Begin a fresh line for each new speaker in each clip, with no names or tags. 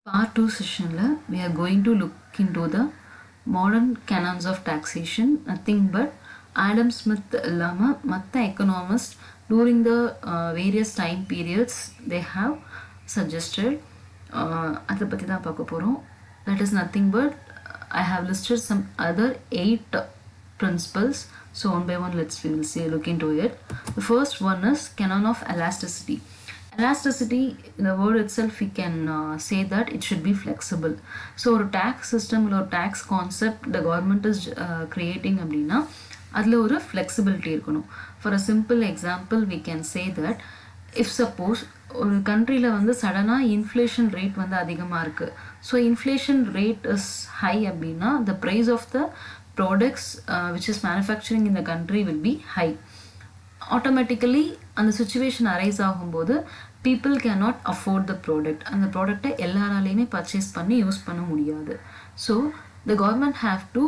Part 2 session we are going to look into the modern canons of taxation. Nothing but Adam Smith Lama Matta economists during the various time periods they have suggested. That is nothing but I have listed some other 8 principles. So one by one we will see look into it. The first one is canon of elasticity. Elasticity, in the word itself, we can say that it should be flexible. So, a tax system or tax concept the government is creating அப்படின்னா அதில் ஒரு flexibility இருக்கணும். For a simple example, we can say that if suppose ஒரு கண்ட்ரியில் வந்து சடனாக inflation rate வந்து அதிகமாக இருக்குது. So inflation rate is high அப்படின்னா the price of the products which is manufacturing in the country will be high. Automatically அந்த situation arise ஆகும்போது people cannot afford the product. அந்த ப்ராடக்டை எல்லாராலையுமே பர்ச்சேஸ் பண்ணி யூஸ் பண்ண முடியாது. So the government have to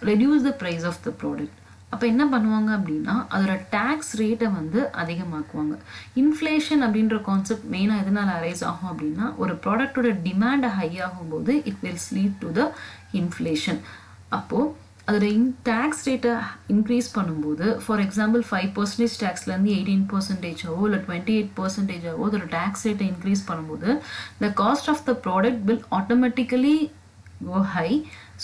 reduce the price of the product. அப்போ என்ன பண்ணுவாங்க அப்படின்னா அதோட டேக்ஸ் ரேட்டை வந்து அதிகமாக்குவாங்க. இன்ஃப்ளேஷன் அப்படின்ற கான்செப்ட் மெயினாக எதனால் அரைஸ் ஆகும் அப்படின்னா ஒரு ப்ராடக்டோட டிமாண்ட் ஹை ஆகும்போது it will lead to the inflation. அப்போது அதோட டேக்ஸ் ரேட்டை இன்க்ரீஸ் பண்ணும்போது ஃபார் எக்ஸாம்பிள் 5% டேக்ஸ்லேருந்து 18% இல்லை 28% அதோட டேக்ஸ் ரேட்டை இன்க்ரீஸ் பண்ணும்போது the cost of the product will automatically go high.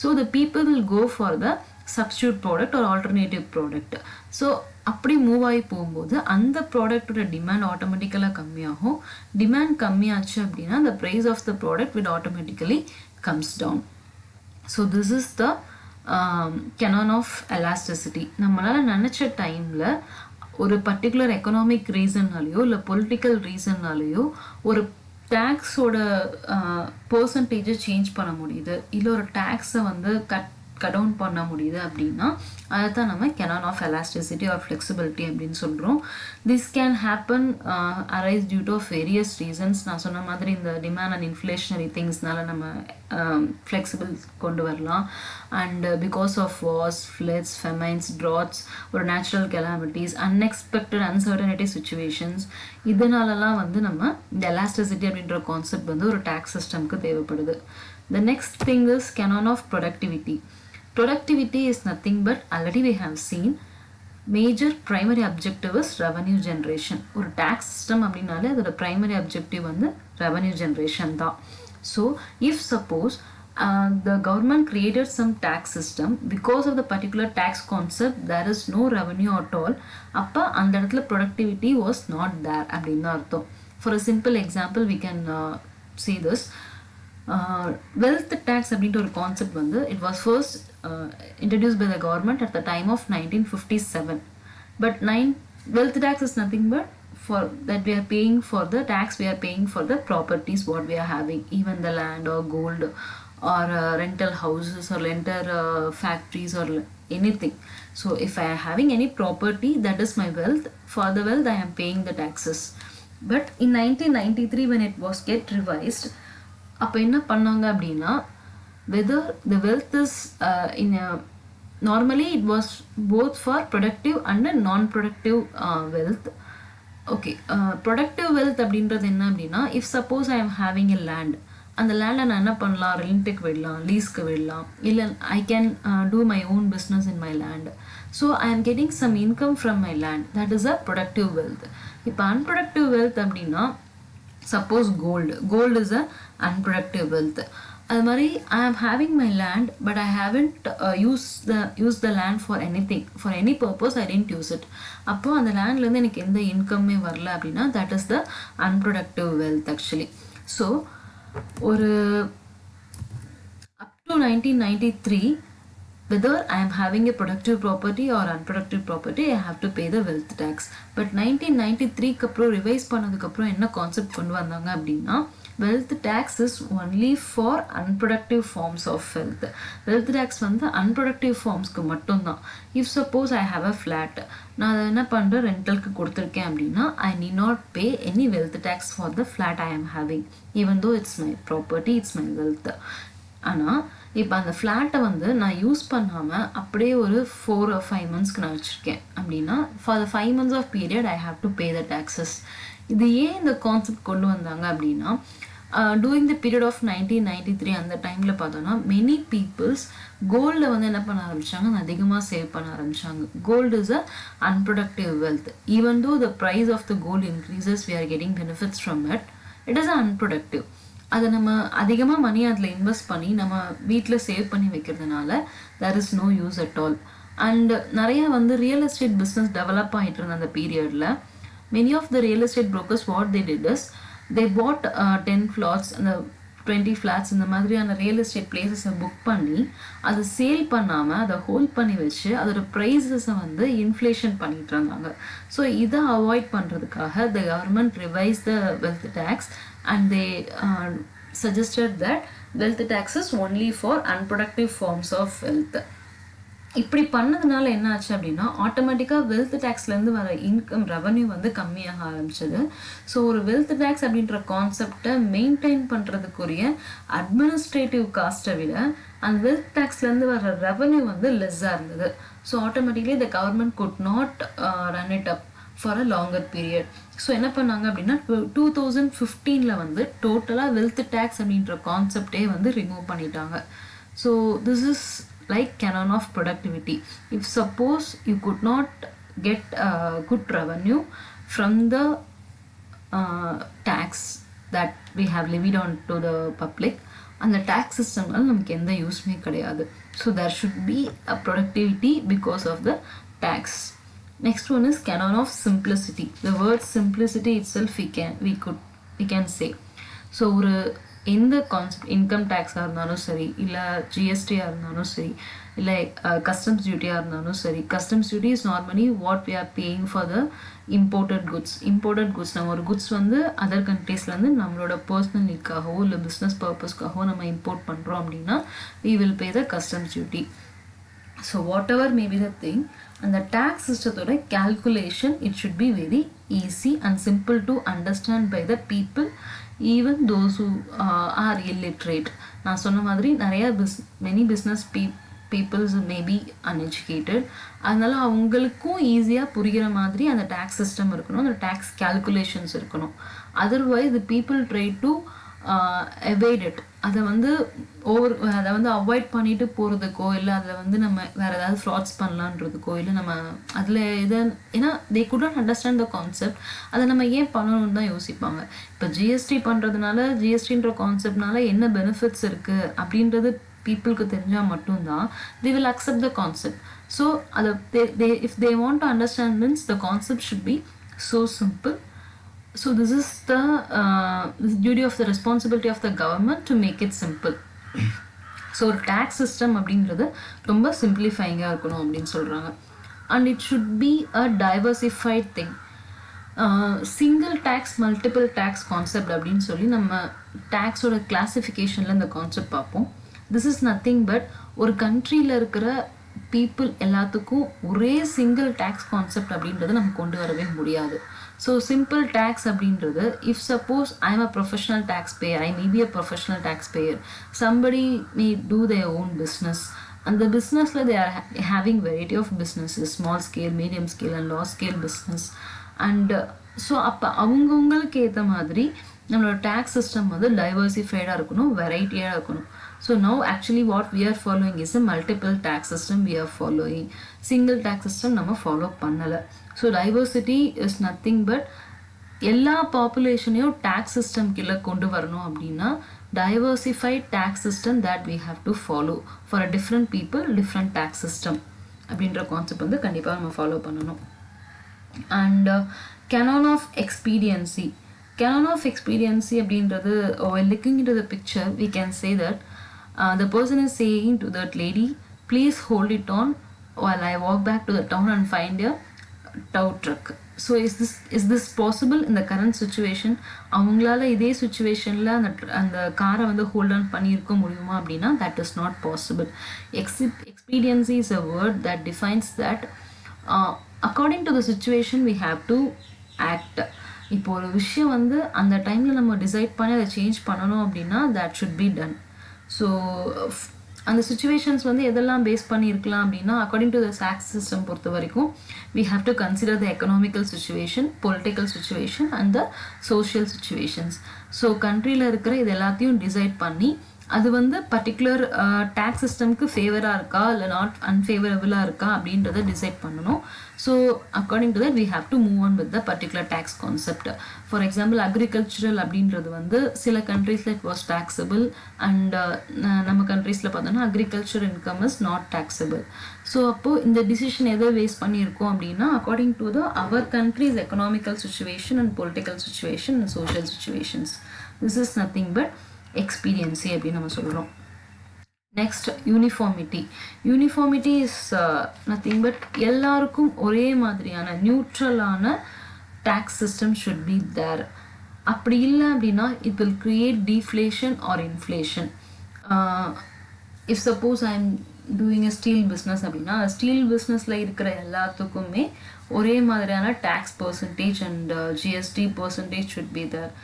So the people will go for the substitute product ஒரு ஆல்டர்னேட்டிவ் ப்ராடக்ட். ஸோ அப்படி மூவ் ஆகி போகும்போது அந்த ப்ராடக்டோட டிமாண்ட் ஆட்டோமேட்டிக்கலாக கம்மியாகும். டிமாண்ட் கம்மியாச்சு அப்படின்னா the price of the product will automatically comes down. So this is the canon of elasticity. நம்மளால் நினச்ச டைமில் ஒரு பர்டிகுலர் எக்கனாமிக் ரீசன்னாலேயோ இல்லை பொலிட்டிக்கல் ரீசன்னாலேயோ ஒரு டேக்ஸோட பர்சன்டேஜை சேஞ்ச் பண்ண முடியுது, இல்லை ஒரு டேக்ஸை வந்து கட் டவுன் பண்ண முடியுது அப்படின்னா அதை தான் நம்ம canon of elasticity or flexibility அப்படின்னு சொல்கிறோம். This can happen arise due to various reasons. நான் சொன்ன மாதிரி இந்த டிமாண்ட் அண்ட் இன்ஃப்ளேஷனரி திங்ஸ்னால நம்ம ஃப்ளெக்சிபிள் கொண்டு வரலாம். And because of wars, floods, famines, droughts, ஒரு natural calamities, unexpected uncertainty situations, இதனாலலாம் வந்து நம்ம இந்த எலாஸ்டிசிட்டி அப்படின்ற கான்செப்ட் வந்து ஒரு டேக்ஸ் சிஸ்டம்க்கு தேவைப்படுது. The next thing is canon of productivity. Productivity is nothing but already we have seen major primary objective is revenue generation. ஒரு tax system அப்படின்னாலே அதோட primary objective வந்து revenue generation தான். So if suppose the government created some tax system because of the particular tax concept there is no revenue at all, அப்போ அந்த இடத்துல productivity was not there அப்படின்னு அர்த்தம். For a simple example we can see this. Wealth tax அப்படின்ற ஒரு concept வந்து it was first introduced by the government at the time of 1957. But wealth tax is nothing but for that we are paying for the tax we are paying for the properties what we are having, even the land or gold or rental houses or rental factories or anything. So if I am having any property that is my wealth, for the wealth I am paying the taxes. But in 1993 when it was get revised, அப்போ என்ன பண்ணாங்க அப்படின்னா whether the wealth is normally it was both for productive and non-productive wealth. Okay, productive wealth அப்படின்றது என்ன அப்படின்னா if suppose I am having a land, அந்த லேண்டை நான் என்ன பண்ணலாம், ரெண்ட்டுக்கு விடலாம், லீஸ்க்கு விடலாம், இல்லை I can do my own business in my land. So I am getting some income from my land. That is a productive wealth. இப்போ unproductive wealth அப்படின்னா suppose gold is a unproductive wealth. அது மாதிரி I am having my land but I haven't used the land for anything, for any purpose I didn't use it. அப்போ அந்த லேண்ட்லேருந்து எனக்கு எந்த இன்கம்மே வரல அப்படின்னா that is the unproductive wealth actually. So ஒரு up to 1993 whether I am having a productive property or unproductive property I have to pay the wealth tax. But 1993க்கு அப்புறம் revise பண்ணதுக்கப்புறம் என்ன கான்செப்ட் கொண்டு வந்தாங்க அப்படின்னா wealth tax is only for unproductive forms of wealth. Wealth tax வந்து unproductive formsக்கு மட்டும்தான். If suppose I have a flat, நான் அதை என்ன பண்ணுறேன் ரெண்டலுக்கு கொடுத்துருக்கேன் அப்படின்னா I need not pay any wealth tax for the flat I am having, even though it's my property, it's my wealth. ஆனால் இப்போ அந்த ஃப்ளாட்டை வந்து நான் யூஸ் பண்ணாமல் அப்படியே ஒரு 4 or 5 monthsக்கு நான் வச்சுருக்கேன் அப்படின்னா for the 5 months of period I have to pay the taxes. இது ஏன் இந்த கான்செப்ட் கொண்டு வந்தாங்க அப்படின்னா டூரிங் த பீரியட் ஆஃப் 1993 அந்த டைமில் பார்த்தோன்னா மெனி பீப்புள்ஸ் கோல்டை வந்து என்ன பண்ண ஆரம்பிச்சாங்க, அதிகமாக சேவ் பண்ண ஆரம்பிச்சாங்க. Gold is a unproductive wealth. Even though the price of the gold increases we are getting benefits from it. It is unproductive. அதை நம்ம அதிகமாக மணி அதில் இன்வெஸ்ட் பண்ணி நம்ம வீட்டில் சேவ் பண்ணி வைக்கிறதுனால there is no use at all. And நிறைய வந்து ரியல் எஸ்டேட் பிஸ்னஸ் டெவலப் ஆகிட்டு இருந்த அந்த பீரியடில் many of the real estate brokers what they did is they bought 10 plots and 20 flats இந்த மாதிரியான ரியல் எஸ்டேட் பிளேசஸை புக் பண்ணி அதை சேல் பண்ணாமல் அதை ஹோல்ட் பண்ணி வச்சு அதோட ப்ரைஸஸை வந்து இன்ஃப்ளேஷன் பண்ணிட்டு இருந்தாங்க. ஸோ இதை அவாய்ட் பண்ணுறதுக்காக the government revise the wealth tax and they suggested that wealth tax is only for unproductive forms of wealth. இப்படி பண்ணதுனால என்ன ஆச்சு அப்படின்னா ஆட்டோமேட்டிக்காக வெல்த் டேக்ஸ்லேருந்து வர இன்கம் ரெவன்யூ வந்து கம்மியாக ஆரம்பிச்சது. ஸோ ஒரு வெல்த் டேக்ஸ் அப்படின்ற கான்செப்டை மெயின்டைன் பண்ணுறதுக்குரிய அட்மினிஸ்ட்ரேட்டிவ் காஸ்ட்டை விட அந்த வெல்த் டேக்ஸ்லேருந்து வர ரெவன்யூ வந்து லெஸ்ஸாக இருந்தது. So automatically the government could not run it up for a longer period. So என்ன பண்ணாங்க அப்படின்னா 2015 வந்து டோட்டலாக வெல்த் டேக்ஸ் அப்படின்ற கான்செப்டே வந்து ரிமூவ் பண்ணிட்டாங்க. So this is like canon of productivity. If suppose you could not get good revenue from the tax that we have levied on to the public and the tax system நமக்கு எந்த யூஸ்மே கிடையாது. So there should be a productivity because of the tax. Next one is canon of simplicity. The word simplicity itself we can say. So ஒரு எந்த concept income டேக்ஸாக இருந்தாலும் சரி, இல்லை ஜிஎஸ்டியாக இருந்தாலும் சரி, இல்லை கஸ்டம்ஸ் டியூட்டியாக இருந்தாலும் சரி. Customs duty is normally what we are paying for the imported goods. நம்ம ஒரு குட்ஸ் வந்து அதர் கண்ட்ரீஸ்லேருந்து நம்மளோட பர்சனல் நீட்காகவோ இல்லை பிஸ்னஸ் பர்பஸ்க்காகவோ நம்ம இம்போர்ட் பண்ணுறோம் அப்படின்னா we will pay the customs duty. So whatever may be the thing, அந்த டேக்ஸ் சிஸ்டத்தோட calculation it should be very easy and simple to understand by the people, even those who are illiterate. நான் சொன்ன மாதிரி நிறைய many business peoples maybe uneducated. அதனால அவங்களுக்கும் ஈஸியாக புரிகிற மாதிரி அந்த டேக்ஸ் சிஸ்டம் இருக்கணும், அந்த டேக்ஸ் கேல்குலேஷன்ஸ் இருக்கணும். Otherwise the people try to evade it. அதை வந்து அதை வந்து அவாய்ட் பண்ணிட்டு போகிறதுக்கோ இல்லை அதில் வந்து நம்ம வேறு ஏதாவது ஃப்ராட்ஸ் பண்ணலான்றதுக்கோ இல்லை நம்ம அதில் ஏன்னா தே could not understand the concept, அதை நம்ம ஏன் பண்ணணும்னு தான் யோசிப்பாங்க. இப்போ ஜிஎஸ்டி பண்ணுறதுனால ஜிஎஸ்டின்ற கான்செப்ட்னால என்ன பெனிஃபிட்ஸ் இருக்குது அப்படின்றது பீப்புளுக்கு தெரிஞ்சால் மட்டும்தான் they will accept the concept. So if they want to understand means the concept should be so simple. So this is the duty of the responsibility of the government to make it simple. So ஒரு tax system அப்படின்றது ரொம்ப சிம்பிளிஃபைங்காக இருக்கணும் அப்படின்னு சொல்கிறாங்க. And it should be a diversified thing. Single tax multiple tax concept அப்படின்னு சொல்லி நம்ம டேக்ஸோட கிளாசிஃபிகேஷனில் இந்த கான்செப்ட் பார்ப்போம். திஸ் இஸ் நத்திங் பட் ஒரு கண்ட்ரியில் இருக்கிற பீப்புள் எல்லாத்துக்கும் ஒரே சிங்கிள் டேக்ஸ் கான்செப்ட் அப்படின்றத நம்ம கொண்டு வரவே முடியாது. ஸோ சிம்பிள் டேக்ஸ் அப்படின்றது if suppose I am a professional tax payer, I may be a professional tax payer, somebody may do their own business. அந்த பிஸ்னஸில் they are having variety of businesses, small scale, medium scale and large scale business. And so அப்போ அவங்கவுங்களுக்கு ஏற்ற மாதிரி நம்மளோட tax system வந்து டைவர்சிஃபைடாக இருக்கணும், வெரைட்டியாக இருக்கணும். So now actually what we are following is a multiple tax system we are following. Single tax system நம்ம follow பண்ணல. So diversity is nothing but எல்லா பாப்புலேஷனையும் டேக்ஸ் சிஸ்டம் கீழே கொண்டு வரணும் அப்படின்னா diversified tax system that we have to follow for a different people, different tax system அப்படின்ற concept வந்து கண்டிப்பாக நம்ம ஃபாலோ பண்ணணும். And canon of expediency. Canon of expediency அப்படின்றது while looking into the picture we can say that the person is saying to that lady, please hold it on while I walk back to the town and find a tow truck. So is this possible in the current situation? அவங்களால இதே சுச்சுவேஷனில் அந்த காரை வந்து hold on பண்ணியிருக்க முடியுமா அப்படின்னா that is not possible. Expediency is a word that defines that according to the situation we have to act. இப்போ ஒரு விஷயம் வந்து அந்த டைமில் நம்ம டிசைட் பண்ணி அதை சேஞ்ச் பண்ணணும் அப்படின்னா that should be done. So அந்த சுச்சுவேஷன்ஸ் வந்து எதெல்லாம் பேஸ் பண்ணியிருக்கலாம் அப்படின்னா according to the tax system பொறுத்த வரைக்கும் we have to consider the economical situation, political situation and the social situations. So கண்ட்ரியில் இருக்கிற இது எல்லாத்தையும் டிசைட் பண்ணி அது வந்து பர்டிகுலர் டேக்ஸ் சிஸ்டம்க்கு ஃபேவராக இருக்கா இல்லை நாட் அன்ஃபேவரபுளாக இருக்கா அப்படின்றத டிசைட் பண்ணணும். So according to that we have to move on with the particular tax concept. For example agricultural அப்படின்றது வந்து சில கண்ட்ரீஸில் இட் வாஸ் டாக்ஸபிள் அண்ட் நம்ம கண்ட்ரீஸில் பார்த்தோன்னா agriculture income is not taxable. So அப்போது இந்த டிசிஷன் எதை வேஸ்ட் பண்ணியிருக்கோம் அப்படின்னா according to the our countries economical situation and political situation and social situations. This is nothing but expediency அப்படின்னு நம்ம சொல்கிறோம். Next uniformity. Uniformity is nothing but எல்லாருக்கும் ஒரே மாதிரியான நியூட்ரலான tax system should be there. அப்படி இல்லை அப்படின்னா it will create deflation or inflation. If suppose I am doing a steel business அப்படின்னா ஸ்டீல் பிஸ்னஸில் இருக்கிற எல்லாத்துக்குமே ஒரே மாதிரியான tax percentage and GST percentage should be there.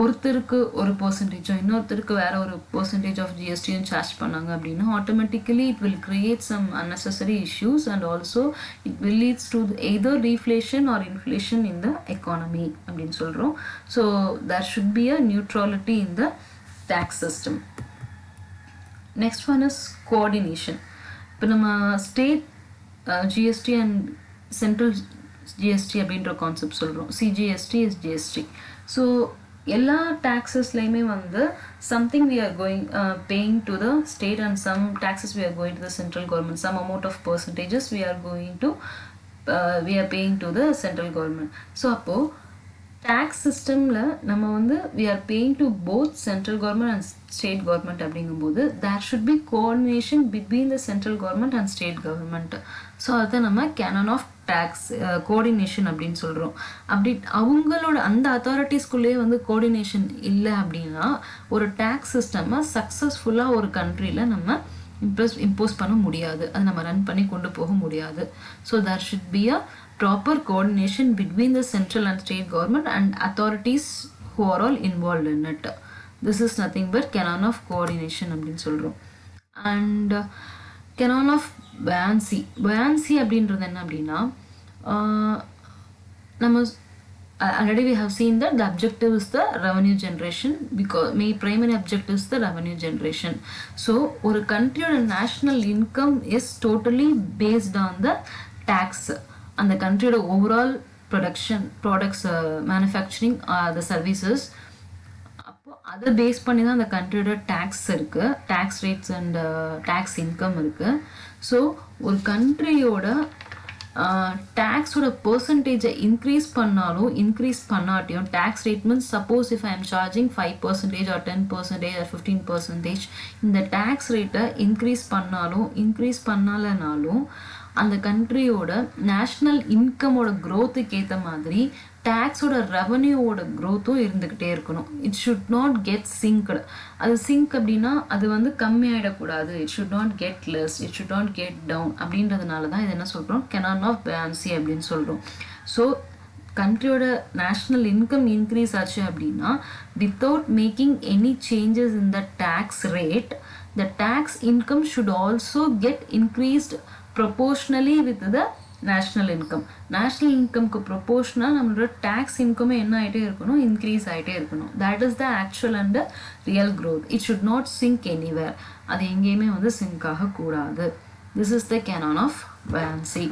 ஒருத்தருக்கு ஒரு பர்சன்டேஜோ இன்னொருத்தருக்கு வேற ஒரு பர்சன்டேஜ் ஆஃப் ஜிஎஸ்டியும் சார்ஜ் பண்ணாங்க அப்படின்னா automatically it will create some unnecessary issues and also it will leads to either deflation or inflation in the economy அப்படின்னு சொல்கிறோம். So there should be a neutrality in the tax system. Next one is coordination. இப்போ நம்ம state GST and central GST அப்படின்ற concept சொல்கிறோம். CGST is GST. So எல்லா டேக்ஸஸ்லையுமே வந்து something we are going paying to the state and some taxes we are going to the central government. Some amount of percentages we are going to we are paying to the central government. So அப்போ tax சிஸ்டமில் நம்ம வந்து we are paying to both central government and state government அப்படிங்கும்போது there should be coordination between the central government and state government. So அதை நம்ம Canon of tax coordination அப்படின்னு சொல்கிறோம். அப்படி அவங்களோட அந்த அத்தாரிட்டிஸ்குள்ளேயே வந்து கோஆர்டினேஷன் இல்லை அப்படின்னா ஒரு டேக்ஸ் சிஸ்டமை சக்ஸஸ்ஃபுல்லாக ஒரு கண்ட்ரியில் நம்ம இம்போஸ் பண்ண முடியாது, அது நம்ம ரன் பண்ணி கொண்டு போக முடியாது. So there should be a proper coordination between the central and state government and authorities who are all involved in it. This is nothing but canon of coordination அப்படின்னு சொல்கிறோம். And canon of buoyancy. buoyancy அப்படின்றது என்ன அப்படின்னா நம்ம already we have seen that the objective is the revenue generation because primary objective is the revenue generation. So ஒரு countryயோட national income is totally based on the tax. அந்த countryயோட overall production products manufacturing the services அப்போ அதை base பண்ணி தான் அந்த கண்ட்ரியோட tax இருக்கு, tax rates and tax income இருக்கு. ஸோ ஒரு கண்ட்ரியோட டேக்ஸோட பர்சன்டேஜை இன்க்ரீஸ் பண்ணாலும் இன்க்ரீஸ் பண்ணாட்டியும் tax rate means suppose if I am charging 5% or 10% or 15% இந்த டேக்ஸ் ரேட்டை இன்க்ரீஸ் பண்ணாலும் இன்க்ரீஸ் பண்ணலனாலும் அந்த கண்ட்ரியோட நேஷ்னல் இன்கமோட க்ரோத்துக்கு ஏற்ற மாதிரி டேக்ஸோட ரெவன்யூவோட க்ரோத்தும் இருந்துக்கிட்டே இருக்கணும். It should not get sinked. அது சிங்க் அப்படின்னா அது வந்து கம்மியாயிடக்கூடாது. It should not get less, it should not get down. அப்படின்றதுனால தான் இது என்ன சொல்கிறோம், canon of buoyancy அப்படின்னு சொல்கிறோம். ஸோ கண்ட்ரியோட நேஷ்னல் இன்கம் இன்க்ரீஸ் ஆச்சு அப்படின்னா without making any changes in the tax rate the tax income should also get increased proportionally with the national income. national incomeக்கு ப்ரொபோர்ஷனாக நம்மளோட டேக்ஸ் இன்கமே என்ன ஆகிட்டே இருக்கணும், இன்க்ரீஸ் ஆகிட்டே இருக்கணும். That is the actual and real growth. It should not sink anywhere. அது எங்கேயுமே வந்து சிங்க் ஆகக்கூடாது. This is the canon of buoyancy.